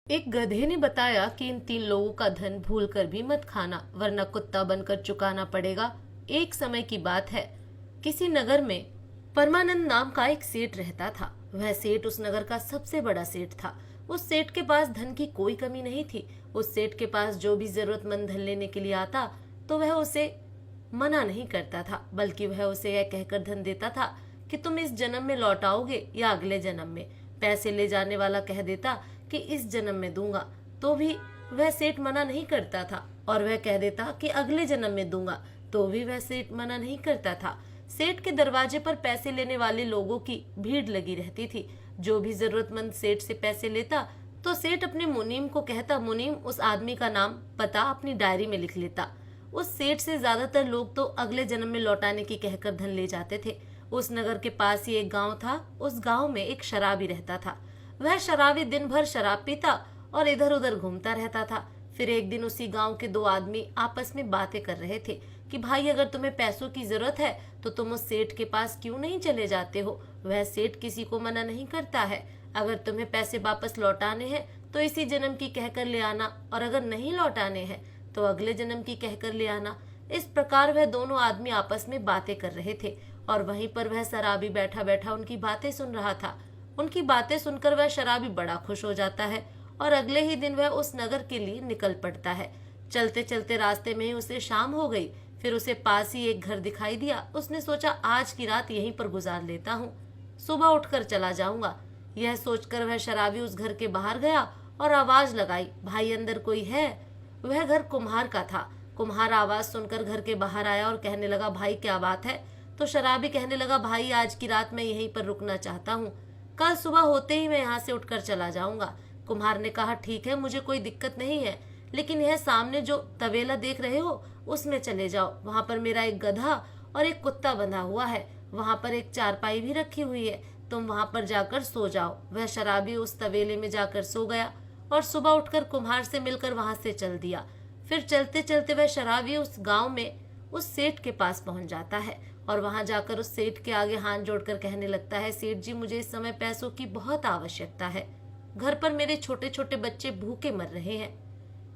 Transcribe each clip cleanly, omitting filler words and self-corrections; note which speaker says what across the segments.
Speaker 1: एक गधे ने बताया कि इन 3 लोगों का धन भूलकर भी मत खाना, वरना कुत्ता बनकर चुकाना पड़ेगा। एक समय की बात है, किसी नगर में परमानंद नाम का एक सेठ रहता था। वह सेठ उस नगर का सबसे बड़ा सेठ था। उस सेठ के पास धन की कोई कमी नहीं थी। उस सेठ के पास जो भी जरूरतमंद धन लेने के लिए आता तो वह उसे मना नहीं करता था, बल्कि वह उसे यह कहकर धन देता था कि तुम इस जन्म में लौटाओगे या अगले जन्म में। पैसे ले जाने वाला कह देता कि इस जन्म में दूंगा, तो भी वह सेठ मना नहीं करता था, और वह कह देता कि अगले जन्म में दूंगा, तो भी वह सेठ मना नहीं करता था। सेठ के दरवाजे पर पैसे लेने वाले लोगों की भीड़ लगी रहती थी। जो भी जरूरतमंद सेठ से पैसे लेता तो सेठ अपने मुनीम को कहता, मुनीम उस आदमी का नाम पता अपनी डायरी में लिख लेता। उस सेठ से ज्यादातर लोग तो अगले जन्म में लौटाने की कहकर धन ले जाते थे। उस नगर के पास ही एक गांव था। उस गांव में एक शराबी रहता था। वह शराबी दिन भर शराब पीता और इधर उधर घूमता रहता था। फिर एक दिन उसी गांव के 2 आदमी आपस में बातें कर रहे थे कि भाई, अगर तुम्हें पैसों की जरूरत है तो तुम उस सेठ के पास क्यों नहीं चले जाते हो? वह सेठ किसी को मना नहीं करता है। अगर तुम्हें पैसे वापस लौटाने हैं तो इसी जन्म की कहकर ले आना, और अगर नहीं लौटाने हैं तो अगले जन्म की कहकर ले आना। इस प्रकार वह दोनों आदमी आपस में बातें कर रहे थे, और वहीं पर वह शराबी बैठा बैठा उनकी बातें सुन रहा था। उनकी बातें सुनकर वह शराबी बड़ा खुश हो जाता है, और अगले ही दिन वह उस नगर के लिए निकल पड़ता है। चलते चलते रास्ते में ही उसे शाम हो गई। फिर उसे पास ही एक घर दिखाई दिया। उसने सोचा, आज की रात यहीं पर गुजार लेता हूँ, सुबह उठकर चला जाऊंगा। यह सोचकर वह शराबी उस घर के बाहर गया और आवाज लगाई, भाई अंदर कोई है? वह घर कुम्हार का था। कुम्हार आवाज सुनकर घर के बाहर आया और कहने लगा, भाई क्या बात है? तो शराबी कहने लगा, भाई आज की रात मैं यहीं पर रुकना चाहता हूँ, कल सुबह होते ही मैं यहाँ से उठकर चला जाऊंगा। कुम्हार ने कहा, ठीक है, मुझे कोई दिक्कत नहीं है, लेकिन यह सामने जो तबेला देख रहे हो उसमें चले जाओ। वहां पर मेरा एक गधा और एक कुत्ता बंधा हुआ है। वहां पर एक चारपाई भी रखी हुई है, तुम वहां पर जाकर सो जाओ। वह शराबी उस तबेले में जाकर सो गया और सुबह उठकर कुम्हार से मिलकर वहां से चल दिया। फिर चलते चलते वह शराबी उस गांव में उस सेठ के पास पहुंच जाता है, और वहां जाकर उस सेठ के आगे हाथ जोड़कर कहने लगता है, सेठ जी, मुझे इस समय पैसों की बहुत आवश्यकता है। घर पर मेरे छोटे छोटे बच्चे भूखे मर रहे हैं।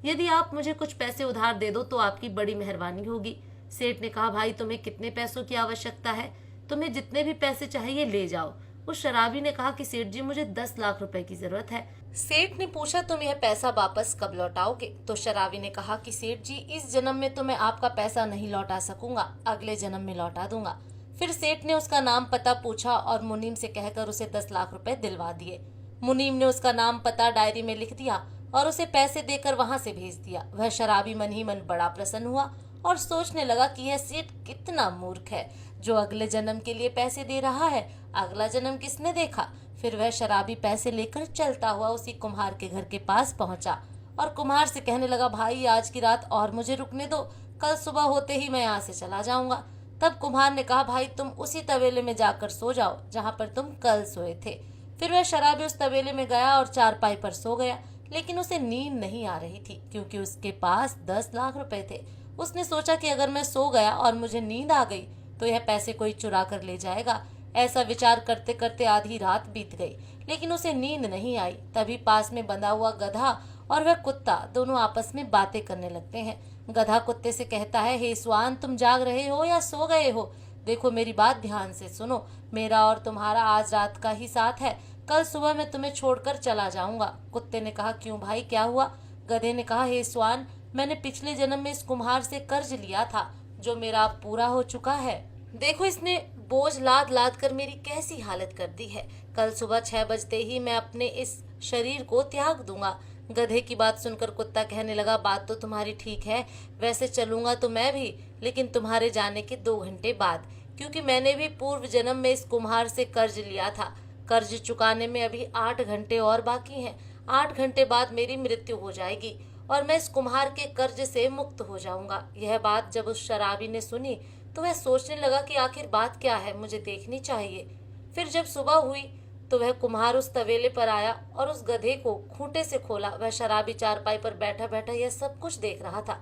Speaker 1: यदि आप मुझे कुछ पैसे उधार दे दो तो आपकी बड़ी मेहरबानी होगी। सेठ ने कहा, भाई तुम्हें कितने पैसों की आवश्यकता है? तुम्हें जितने भी पैसे चाहिए ले जाओ। उस शराबी ने कहा कि सेठ जी, मुझे 10 लाख रुपए की जरूरत है। सेठ ने पूछा, तुम यह पैसा वापस कब लौटाओगे? तो शराबी ने कहा कि सेठ जी, इस जन्म में तो मैं आपका पैसा नहीं लौटा सकूंगा, अगले जन्म में लौटा दूंगा। फिर सेठ ने उसका नाम पता पूछा और मुनीम से कहकर उसे 10 लाख रुपए दिलवा दिए। मुनीम ने उसका नाम पता डायरी में लिख दिया और उसे पैसे देकर वहां से भेज दिया। वह शराबी मन ही मन बड़ा प्रसन्न हुआ और सोचने लगा कि यह सेठ कितना मूर्ख है, जो अगले जन्म के लिए पैसे दे रहा है, अगला जन्म किसने देखा। फिर वह शराबी पैसे लेकर चलता हुआ उसी कुम्हार के घर के पास पहुंचा और कुम्हार से कहने लगा, भाई आज की रात और मुझे रुकने दो, कल सुबह होते ही मैं यहाँ से चला जाऊंगा। तब कुम्हार ने कहा, भाई तुम उसी तबेले में जाकर सो जाओ जहाँ पर तुम कल सोए थे। फिर वह शराबी उस तबेले में गया और चारपाई पर सो गया, लेकिन उसे नींद नहीं आ रही थी क्योंकि उसके पास 10 लाख रुपए थे। उसने सोचा कि अगर मैं सो गया और मुझे नींद आ गई तो यह पैसे कोई चुरा कर ले जाएगा। ऐसा विचार करते करते आधी रात बीत गई, लेकिन उसे नींद नहीं आई। तभी पास में बंधा हुआ गधा और वह कुत्ता दोनों आपस में बातें करने लगते हैं। गधा कुत्ते से कहता है, हे स्वान, तुम जाग रहे हो या सो गए हो? देखो मेरी बात ध्यान से सुनो, मेरा और तुम्हारा आज रात का ही साथ है, कल सुबह मैं तुम्हें छोड़कर चला जाऊंगा। कुत्ते ने कहा, क्यों भाई, क्या हुआ? गधे ने कहा, हे स्वान, मैंने पिछले जन्म में इस कुम्हार से कर्ज लिया था, जो मेरा अब पूरा हो चुका है। देखो इसने बोझ लाद लाद कर मेरी कैसी हालत कर दी है। कल सुबह 6 बजते ही मैं अपने इस शरीर को त्याग दूंगा। गधे की बात सुनकर कुत्ता कहने लगा, बात तो तुम्हारी ठीक है, वैसे चलूंगा तो मैं भी, लेकिन तुम्हारे जाने के 2 घंटे बाद, क्योंकि मैंने भी पूर्व जन्म में इस कुम्हार से कर्ज लिया था। कर्ज चुकाने में अभी 8 घंटे और बाकी हैं। 8 घंटे बाद मेरी मृत्यु हो जाएगी और मैं इस कुम्हार के कर्ज से मुक्त हो जाऊंगा। यह बात जब उस शराबी ने सुनी तो वह सोचने लगा कि आखिर बात क्या है, मुझे देखनी चाहिए। फिर जब सुबह हुई तो वह कुम्हार उस तबेले पर आया और उस गधे को खूंटे से खोला। वह शराबी चारपाई पर बैठा बैठा यह सब कुछ देख रहा था।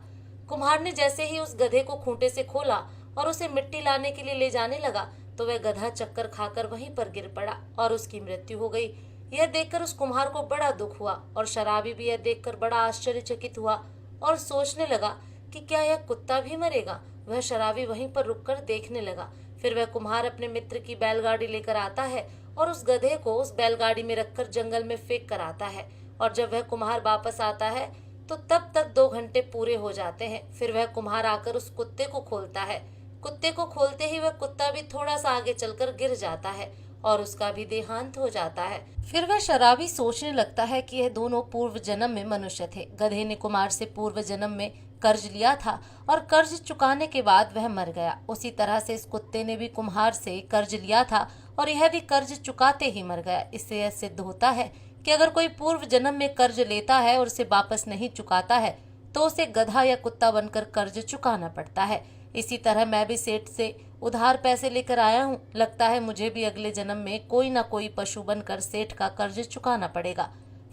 Speaker 1: कुम्हार ने जैसे ही उस गधे को खूंटे से खोला और उसे मिट्टी लाने के लिए ले जाने लगा तो वह गधा चक्कर खाकर वहीं पर गिर पड़ा और उसकी मृत्यु हो गई। यह देखकर उस कुम्हार को बड़ा दुख हुआ और शराबी भी यह देखकर बड़ा आश्चर्यचकित हुआ और सोचने लगा कि क्या यह कुत्ता भी मरेगा। वह शराबी वहीं पर रुककर देखने लगा। फिर वह कुम्हार अपने मित्र की बैलगाड़ी लेकर आता है और उस गधे को उस बैलगाड़ी में रखकर जंगल में फेंक कर आता है। और जब वह कुम्हार वापस आता है तो तब तक 2 घंटे पूरे हो जाते हैं। फिर वह कुम्हार आकर उस कुत्ते को खोलता है। कुत्ते को खोलते ही वह कुत्ता भी थोड़ा सा आगे चलकर गिर जाता है और उसका भी देहांत हो जाता है। फिर वह शराबी सोचने लगता है कि यह दोनों पूर्व जन्म में मनुष्य थे। गधे ने कुम्हार से पूर्व जन्म में कर्ज लिया था और कर्ज चुकाने के बाद वह मर गया। उसी तरह से इस कुत्ते ने भी कुम्हार से कर्ज लिया था और यह भी कर्ज चुकाते ही मर गया। इससे यह सिद्ध होता है कि अगर कोई पूर्व जन्म में कर्ज लेता है और उसे वापस नहीं चुकाता है तो उसे गधा या कुत्ता बनकर कर्ज चुकाना पड़ता है। इसी तरह मैं भी सेठ से उधार पैसे लेकर आया हूँ। लगता है मुझे भी अगले जन्म में कोई ना कोई पशु बनकर सेठ का कर्ज चुकाना पड़ेगा।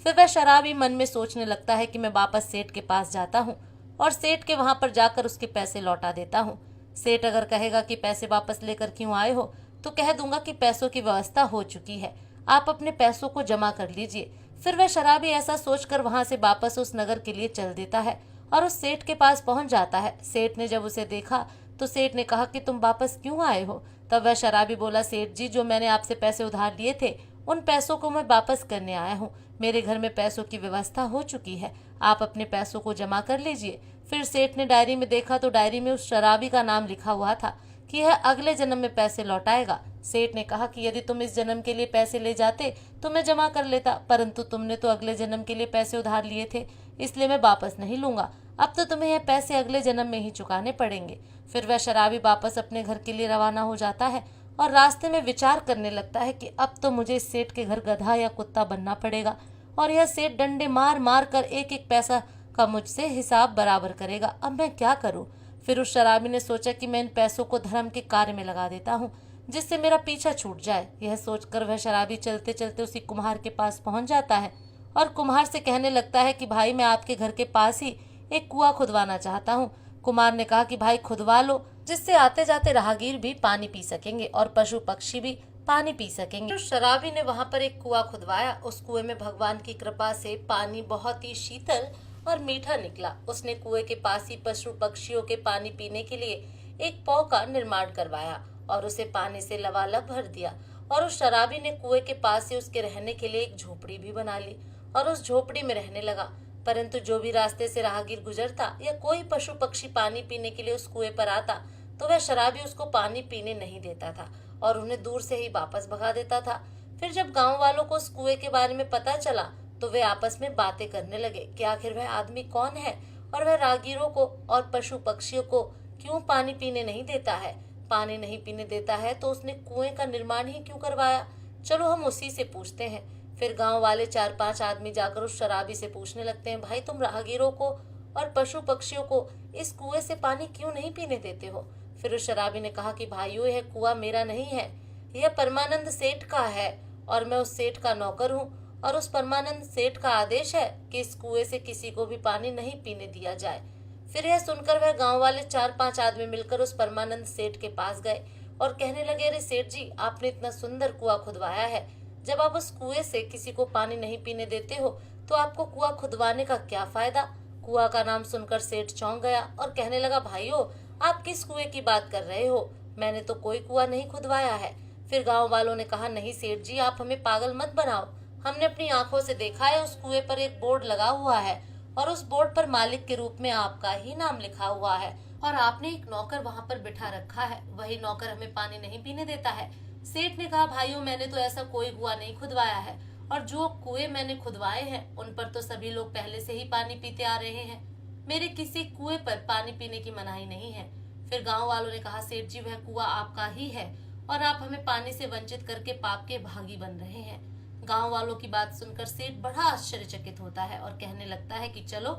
Speaker 1: फिर वह शराबी मन में सोचने लगता है कि मैं वापस सेठ के पास जाता हूँ और सेठ के वहां पर जाकर उसके पैसे लौटा देता हूँ। सेठ अगर कहेगा कि पैसे वापस लेकर क्यों आए हो तो कह दूंगा कि पैसों की व्यवस्था हो चुकी है, आप अपने पैसों को जमा कर लीजिए। फिर वह शराबी ऐसा सोचकर वहां से वापस उस नगर के लिए चल देता है और उस सेठ के पास पहुंच जाता है। सेठ ने जब उसे देखा तो सेठ ने कहा कि तुम वापस क्यों आए हो। तब वह शराबी बोला, सेठ जी जो मैंने आपसे पैसे उधार लिए थे उन पैसों को मैं वापस करने आया हूँ। मेरे घर में पैसों की व्यवस्था हो चुकी है, आप अपने पैसों को जमा कर लीजिए। फिर सेठ ने डायरी में देखा तो डायरी में उस शराबी का नाम लिखा हुआ था कि यह अगले जन्म में पैसे लौटाएगा। सेठ ने कहा कि यदि तुम इस जन्म के लिए पैसे ले जाते तो मैं जमा कर लेता, परंतु तुमने तो अगले जन्म के लिए पैसे उधार लिए थे, इसलिए मैं वापस नहीं लूंगा। अब तो तुम्हें यह पैसे अगले जन्म में ही चुकाने पड़ेंगे। फिर वह शराबी वापस अपने घर के लिए रवाना हो जाता है और रास्ते में विचार करने लगता है कि अब तो मुझे इस सेठ के घर गधा या कुत्ता बनना पड़ेगा और यह सेठ डंडे मार मार कर एक एक पैसा का मुझसे हिसाब बराबर करेगा। अब मैं क्या करूं। फिर उस शराबी ने सोचा कि मैं इन पैसों को धर्म के कार्य में लगा देता हूं जिससे मेरा पीछा छूट जाए। यह सोचकर वह शराबी चलते चलते उसी कुम्हार के पास पहुंच जाता है और कुम्हार से कहने लगता है कि भाई मैं आपके घर के पास ही एक कुआं खुदवाना चाहता हूँ। कुम्हार ने कहा कि भाई खुदवा लो, जिससे आते जाते राहगीर भी पानी पी सकेंगे और पशु पक्षी भी पानी पी सकेंगे। तो शराबी ने वहां पर एक कुआं खुदवाया। उस कुएं में भगवान की कृपा से पानी बहुत ही शीतल और मीठा निकला। उसने कुएं के पास ही पशु पक्षियों के पानी पीने के लिए एक पौ का निर्माण करवाया और उसे पानी से लबालब भर दिया। और उस शराबी ने कुएं के पास ही उसके रहने के लिए एक झोपड़ी भी बना ली और उस झोपड़ी में रहने लगा। परंतु जो भी रास्ते से राहगीर गुजरता या कोई पशु पक्षी पानी पीने के लिए उस कुएं पर आता तो वह शराबी उसको पानी पीने नहीं देता था और उन्हें दूर से ही वापस भगा देता था। फिर जब गांव वालों को उस कुएं के बारे में पता चला तो वे आपस में बातें करने लगे कि आखिर वह आदमी कौन है और वह राहगीरों को और पशु पक्षियों को क्यों पानी पीने नहीं देता है। पानी नहीं पीने देता है तो उसने कुएं का निर्माण ही क्यों करवाया। चलो हम उसी से पूछते हैं। फिर गांव वाले 4-5 आदमी जाकर उस शराबी से पूछने लगते हैं, भाई तुम राहगीरों को और पशु पक्षियों को इस कुएं से पानी क्यों नहीं पीने देते हो। फिर उस शराबी ने कहा कि भाइयों यह कुआं मेरा नहीं है, यह परमानंद सेठ का है और मैं उस सेठ का नौकर हूँ और उस परमानंद सेठ का आदेश है कि इस कुएं से किसी को भी पानी नहीं पीने दिया जाए। फिर यह सुनकर वह गांव वाले 4-5 आदमी मिलकर उस परमानंद सेठ के पास गए और कहने लगे, अरे सेठ जी आपने इतना सुंदर कुआं खुदवाया है, जब आप उस कुएं से किसी को पानी नहीं पीने देते हो तो आपको कुआं खुदवाने का क्या फायदा। कुआं का नाम सुनकर सेठ चौंक गया और कहने लगा, भाइयों आप किस कुएं की बात कर रहे हो, मैंने तो कोई कुआं नहीं खुदवाया है। फिर गांव वालों ने कहा, नहीं सेठ जी आप हमें पागल मत बनाओ, हमने अपनी आंखों से देखा है उस कुएं पर एक बोर्ड लगा हुआ है और उस बोर्ड पर मालिक के रूप में आपका ही नाम लिखा हुआ है और आपने एक नौकर वहां पर बिठा रखा है, वही नौकर हमें पानी नहीं पीने देता है। सेठ ने कहा, भाइयों मैंने तो ऐसा कोई कुआं नहीं खुदवाया है और जो कुएं मैंने खुदवाए हैं उन पर तो सभी लोग पहले से ही पानी पीते आ रहे हैं, मेरे किसी कुएं पर पानी पीने की मनाही नहीं है। फिर गांव वालों ने कहा, सेठ जी वह कुआं आपका ही है और आप हमें पानी से वंचित करके पाप के भागी बन रहे हैं। गांव वालों की बात सुनकर सेठ बड़ा आश्चर्यचकित होता है और कहने लगता है कि चलो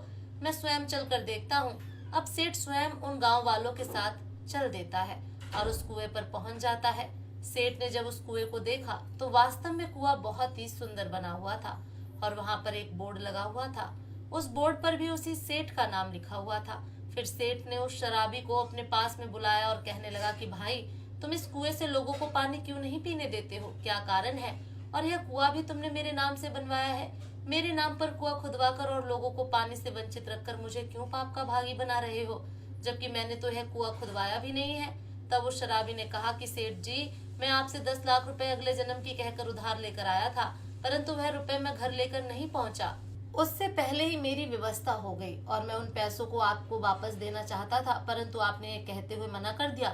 Speaker 1: मैं स्वयं चल कर देखता हूँ। अब सेठ स्वयं उन गांव वालों के साथ चल देता है और उस कुएं पर पहुंच जाता है। सेठ ने जब उस कुएं को देखा तो वास्तव में कुआं बहुत ही सुंदर बना हुआ था और वहां पर एक बोर्ड लगा हुआ था, उस बोर्ड पर भी उसी सेठ का नाम लिखा हुआ था। फिर सेठ ने उस शराबी को अपने पास में बुलाया और कहने लगा कि भाई तुम इस कुएं से लोगों को पानी क्यों नहीं पीने देते हो, क्या कारण है और यह कुआं भी तुमने मेरे नाम से बनवाया है। मेरे नाम पर कुआं खुदवाकर और लोगों को पानी से वंचित रखकर मुझे क्यों पाप का भागी बना रहे हो, जबकि मैंने तो यह कुआं खुदवाया भी नहीं है। तब उस शराबी ने कहा कि सेठ जी, मैं आपसे 10 लाख रुपए अगले जन्म की कहकर उधार लेकर आया था, परंतु वह रुपए मैं घर लेकर नहीं पहुंचा। उससे पहले ही मेरी व्यवस्था हो गई और मैं उन पैसों को आपको वापस देना चाहता था, परंतु आपने ये कहते हुए मना कर दिया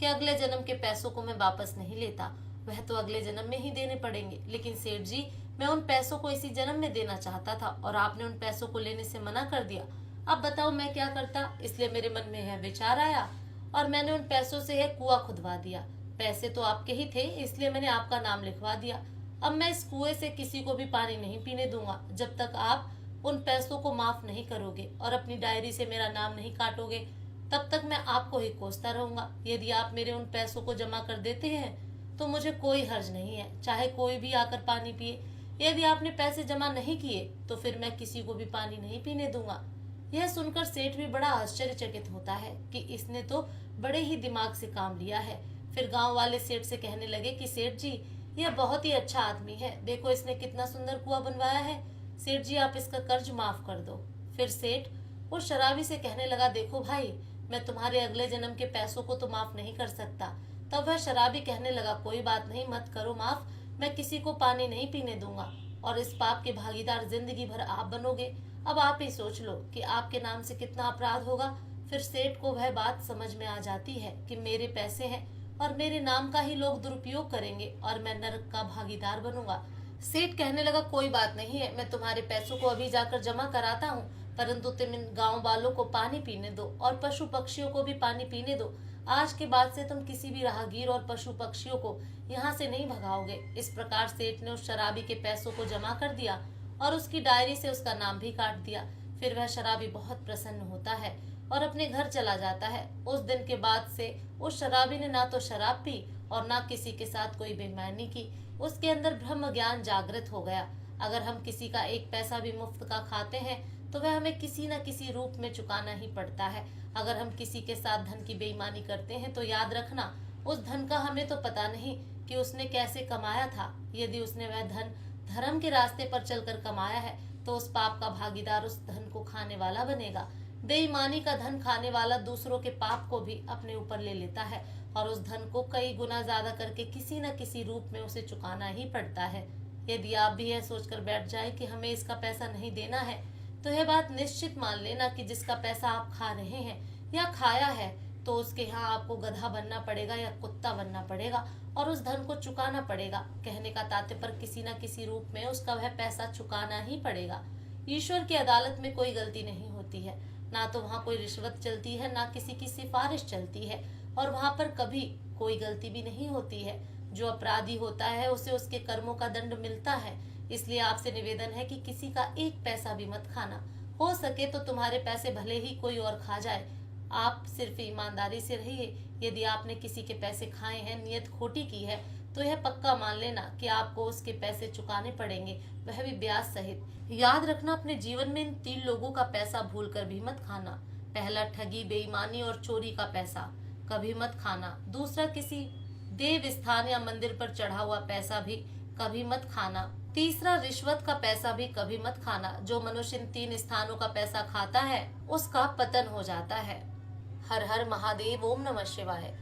Speaker 1: कि अगले जन्म के पैसों को मैं वापस नहीं लेता, वह तो अगले जन्म में ही देने पड़ेंगे। लेकिन सेठ जी, मैं उन पैसों को इसी जन्म में देना चाहता था और आपने उन पैसों को लेने से मना कर दिया। अब बताओ मैं क्या करता। इसलिए मेरे मन में यह विचार आया और मैंने उन पैसों से यह कुआं खुदवा दिया। पैसे तो आपके ही थे, इसलिए मैंने आपका नाम लिखवा दिया। अब मैं इस कुएं से किसी को भी पानी नहीं पीने दूंगा जब तक आप उन पैसों को माफ नहीं करोगे और अपनी डायरी से मेरा नाम नहीं काटोगे। तब तक मैं आपको ही कोसता रहूंगा। यदि आप मेरे उन पैसों को जमा कर देते हैं तो मुझे कोई हर्ज नहीं है, चाहे कोई भी आकर पानी पिए। यदि आपने पैसे जमा नहीं किए तो फिर मैं किसी को भी पानी नहीं पीने दूंगा। यह सुनकर सेठ भी बड़ा आश्चर्यचकित होता है कि इसने तो बड़े ही दिमाग से काम लिया है। फिर गांव वाले सेठ से कहने लगे कि सेठ जी, यह बहुत ही अच्छा आदमी है, देखो इसने कितना सुंदर कुआं बनवाया है। सेठ जी, आप इसका कर्ज माफ कर दो। फिर सेठ उस शराबी से कहने लगा, देखो भाई, मैं तुम्हारे अगले जन्म के पैसों को तो माफ नहीं कर सकता। तब वह शराबी कहने लगा, कोई बात नहीं, मत करो माफ, मैं किसी को पानी नहीं पीने दूंगा और इस पाप के भागीदार जिंदगी भर आप बनोगे। अब आप ही सोच लो कि आपके नाम से कितना अपराध होगा। फिर सेठ को वह बात समझ में आ जाती है कि मेरे पैसे हैं और मेरे नाम का ही लोग दुरुपयोग करेंगे और मैं नरक का भागीदार बनूंगा। सेठ कहने लगा, कोई बात नहीं है, मैं तुम्हारे पैसों को अभी जाकर जमा कराता हूँ, परंतु तुम इन गांव वालों को पानी पीने दो और पशु पक्षियों को भी पानी पीने दो। आज के बाद से तुम किसी भी राहगीर और पशु पक्षियों को यहाँ से नहीं भगाओगे। इस प्रकार सेठ ने उस शराबी के पैसों को जमा कर दिया और उसकी डायरी से उसका नाम भी काट दिया। फिर वह शराबी बहुत प्रसन्न होता है और अपने घर चला जाता है। उस दिन के बाद से उस शराबी ने ना तो शराब पी और ना किसी के साथ कोई बेईमानी की। उसके अंदर ब्रह्म ज्ञान जागृत हो गया। अगर हम किसी का एक पैसा भी मुफ्त का खाते हैं तो वह हमें किसी न किसी रूप में चुकाना ही पड़ता है। अगर हम किसी के साथ धन की बेईमानी करते हैं तो याद रखना, उस धन का हमें तो पता नहीं कि उसने कैसे कमाया था। यदि उसने वह धन धर्म के रास्ते पर चलकर कमाया है तो उस पाप का भागीदार उस धन को खाने वाला बनेगा। बेईमानी का धन खाने वाला दूसरों के पाप को भी अपने ऊपर ले लेता है और उस धन को कई गुना ज्यादा करके किसी न किसी रूप में उसे चुकाना ही पड़ता है। यदि आप भी यह सोचकर बैठ जाए कि हमें इसका पैसा नहीं देना है, तो यह बात निश्चित मान लेना कि जिसका पैसा आप खा रहे हैं या खाया है तो उसके यहाँ आपको गधा बनना पड़ेगा या कुत्ता बनना पड़ेगा और उस धन को चुकाना पड़ेगा। कहने का तात्पर्य किसी न किसी रूप में उसका वह पैसा चुकाना ही पड़ेगा। ईश्वर की अदालत में कोई गलती नहीं होती है, ना तो वहाँ कोई रिश्वत चलती है, ना किसी की सिफारिश चलती है और वहाँ पर कभी कोई गलती भी नहीं होती है। जो अपराधी होता है उसे उसके कर्मों का दंड मिलता है। इसलिए आपसे निवेदन है कि किसी का एक पैसा भी मत खाना। हो सके तो तुम्हारे पैसे भले ही कोई और खा जाए, आप सिर्फ ईमानदारी से रहिए। यदि आपने किसी के पैसे खाए हैं, नियत खोटी की है, तो यह पक्का मान लेना कि आपको उसके पैसे चुकाने पड़ेंगे, वह भी ब्याज सहित। याद रखना, अपने जीवन में इन 3 लोगों का पैसा भूल कर भी मत खाना। पहला, ठगी, बेईमानी और चोरी का पैसा कभी मत खाना। दूसरा, किसी देव स्थान या मंदिर पर चढ़ा हुआ पैसा भी कभी मत खाना। तीसरा, रिश्वत का पैसा भी कभी मत खाना। जो मनुष्य इन 3 स्थानों का पैसा खाता है उसका पतन हो जाता है। हर हर महादेव। ओम नमः शिवाय।